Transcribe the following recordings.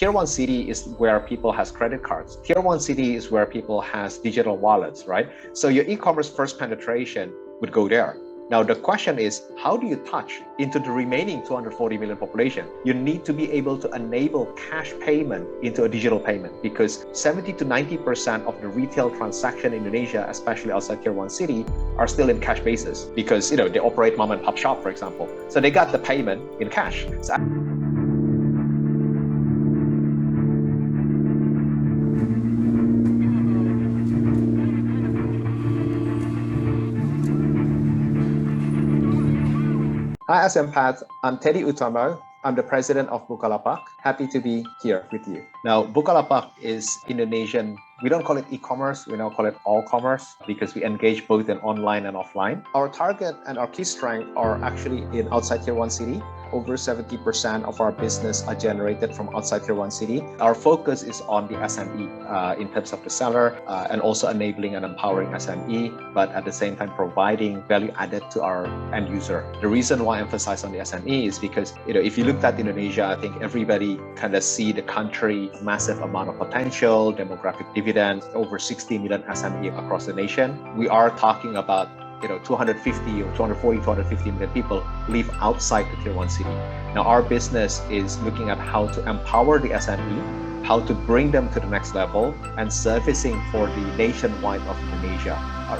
Tier 1 city is where people has credit cards. Tier 1 city is where people has digital wallets, right? So your e-commerce first penetration would go there. Now, the question is, how do you touch into the remaining 240 million population? You need to be able to enable cash payment into a digital payment, because 70 to 90% of the retail transaction in Indonesia, especially outside Tier 1 city, are still in cash basis because, they operate mom and pop shop, for example. So they got the payment in cash. Hi, ASEANPATH. I'm Teddy Utomo. I'm the president of Bukalapak. Happy to be here with you. Now, Bukalapak is Indonesian. We don't call it e-commerce. We now call it all commerce because we engage both in online and offline. Our target and our key strength are actually in outside Tier 1 city. Over 70% of our business are generated from outside Tier 1 city. Our focus is on the SME in terms of the seller and also enabling and empowering SME, but at the same time providing value added to our end user. The reason why I emphasize on the SME is because, if you looked at Indonesia, I think everybody kind of see the country massive amount of potential, demographic dividends, over 60 million SME across the nation. We are talking about 250 or 240, 250 million people live outside the Tier 1 city. Now, our business is looking at how to empower the SME, how to bring them to the next level, and servicing for the nationwide of Indonesia.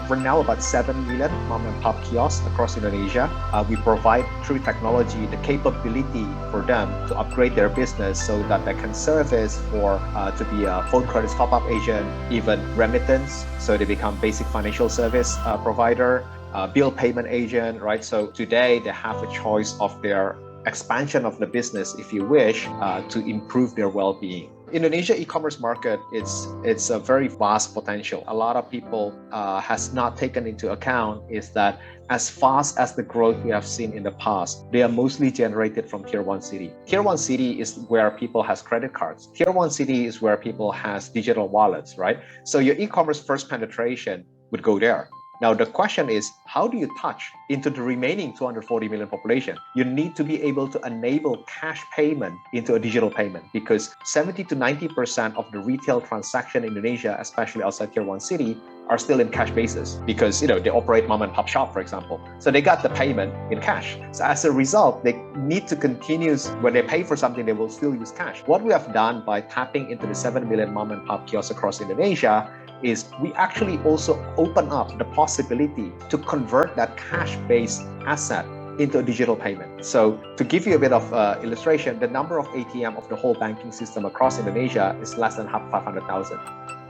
We're now about 7 million mom and pop kiosks across Indonesia. We provide through technology the capability for them to upgrade their business so that they can service for to be a phone credit top-up agent, even remittance, so they become basic financial service provider, bill payment agent, right? So today they have a choice of their expansion of the business, if you wish, to improve their well-being. Indonesia e-commerce market, it's a very vast potential. A lot of people has not taken into account is that as fast as the growth we have seen in the past, they are mostly generated from Tier 1 city. Tier 1 city is where people has credit cards. Tier 1 city is where people has digital wallets, right? So your e-commerce first penetration would go there. Now, the question is, how do you touch into the remaining 240 million population? You need to be able to enable cash payment into a digital payment, because 70 to 90% of the retail transaction in Indonesia, especially outside Tier 1 city, are still in cash basis because, they operate mom and pop shop, for example. So they got the payment in cash. So as a result, they need to continue, when they pay for something, they will still use cash. What we have done by tapping into the 7 million mom and pop kiosks across Indonesia is we actually also open up the possibility to convert that cash-based asset into a digital payment. So to give you a bit of illustration, the number of ATM of the whole banking system across Indonesia is less than 500,000.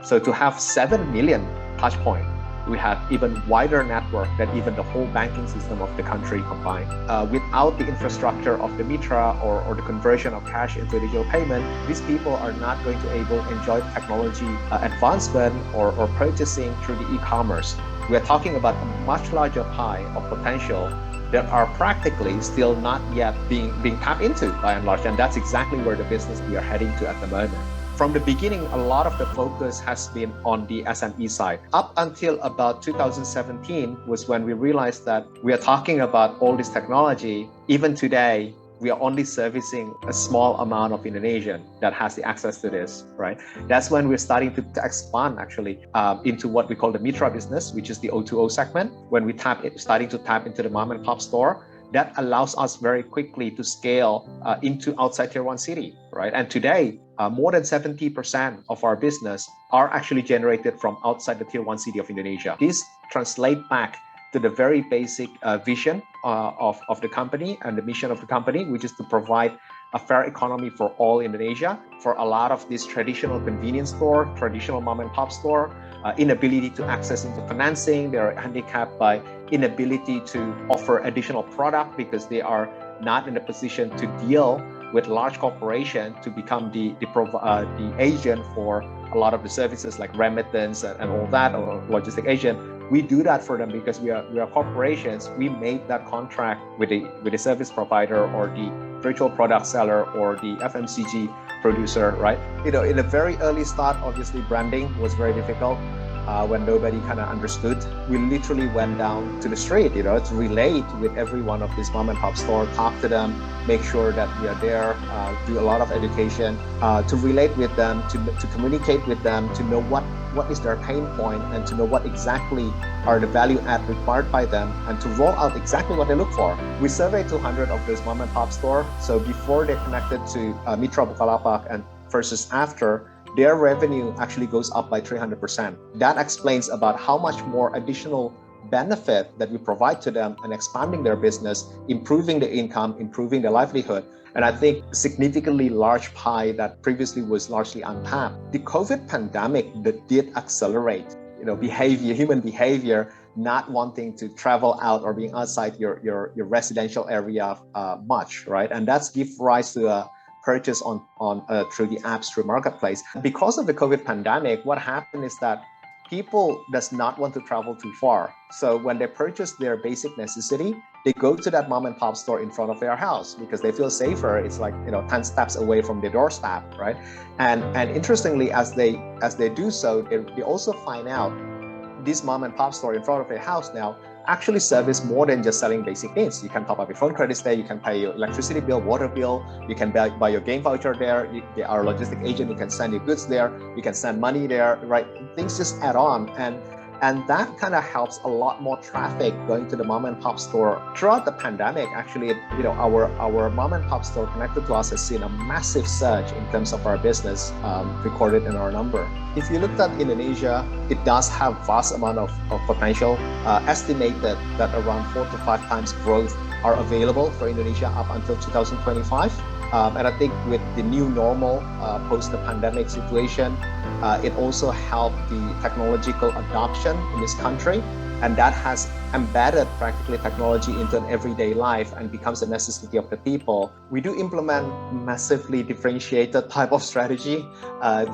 So to have 7 million touch points, we have even wider network than even the whole banking system of the country combined. Without the infrastructure of the Mitra or the conversion of cash into a digital payment, these people are not going to enjoy technology advancement or purchasing through the e-commerce. We are talking about a much larger pie of potential that are practically still not yet being tapped into by and large, and that's exactly where the business we are heading to at the moment. From the beginning, a lot of the focus has been on the SME side. Up until about 2017 was when we realized that we are talking about all this technology. Even today, we are only servicing a small amount of Indonesian that has the access to this, right? That's when we're starting to expand actually into what we call the Mitra business, which is the O2O segment. When we starting to tap into the mom and pop store, that allows us very quickly to scale into outside Tier 1 city, right? And today, more than 70% of our business are actually generated from outside the Tier 1 city of Indonesia. This translates back to the very basic vision of the company and the mission of the company, which is to provide a fair economy for all Indonesia. For a lot of these traditional convenience store, traditional mom and pop store, inability to access into financing, they are handicapped by inability to offer additional product because they are not in a position to deal with large corporation to become the agent for a lot of the services like remittance and all that, or logistic agent. We do that for them because we are corporations. We made that contract with the service provider or the virtual product seller or the FMCG producer, right? In the very early start, obviously branding was very difficult. when nobody kind of understood. We literally went down to the street, to relate with every one of these mom and pop stores, talk to them, make sure that we are there, do a lot of education, to relate with them, to communicate with them, to know what is their pain point, and to know what exactly are the value add required by them, and to roll out exactly what they look for. We surveyed 200 of those mom and pop stores. So before they connected to Mitra Bukalapak and versus after, their revenue actually goes up by 300%. That explains about how much more additional benefit that we provide to them and expanding their business, improving the income, improving their livelihood. And I think significantly large pie that previously was largely untapped. The COVID pandemic that did accelerate, human behavior, not wanting to travel out or being outside your residential area much, right? And that's give rise to a purchase through the apps, through marketplace. Because of the COVID pandemic, what happened is that people does not want to travel too far. So when they purchase their basic necessity, they go to that mom and pop store in front of their house because they feel safer. It's like 10 steps away from their doorstep, right? And interestingly, as they do so, they also find out this mom and pop store in front of their house now actually service more than just selling basic needs. You can top up your phone credits there, you can pay your electricity bill, water bill, you can buy your game voucher there, they are a logistic agent, you can send your goods there, you can send money there, right? Things just add on, and that kind of helps a lot more traffic going to the mom and pop store. Throughout the pandemic, actually, our mom and pop store connected to us has seen a massive surge in terms of our business recorded in our number. If you looked at Indonesia, it does have vast amount of potential, estimated that around 4 to 5 times growth are available for Indonesia up until 2025. And I think with the new normal post the pandemic situation, it also helped the technological adoption in this country. And that has embedded practically technology into an everyday life and becomes a necessity of the people. We do implement massively differentiated type of strategy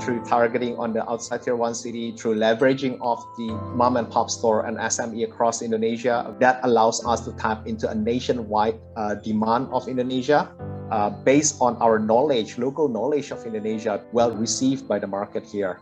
through targeting on the outside tier 1 city, through leveraging of the mom and pop store and SME across Indonesia. That allows us to tap into a nationwide demand of Indonesia based on our knowledge, local knowledge of Indonesia, well received by the market here.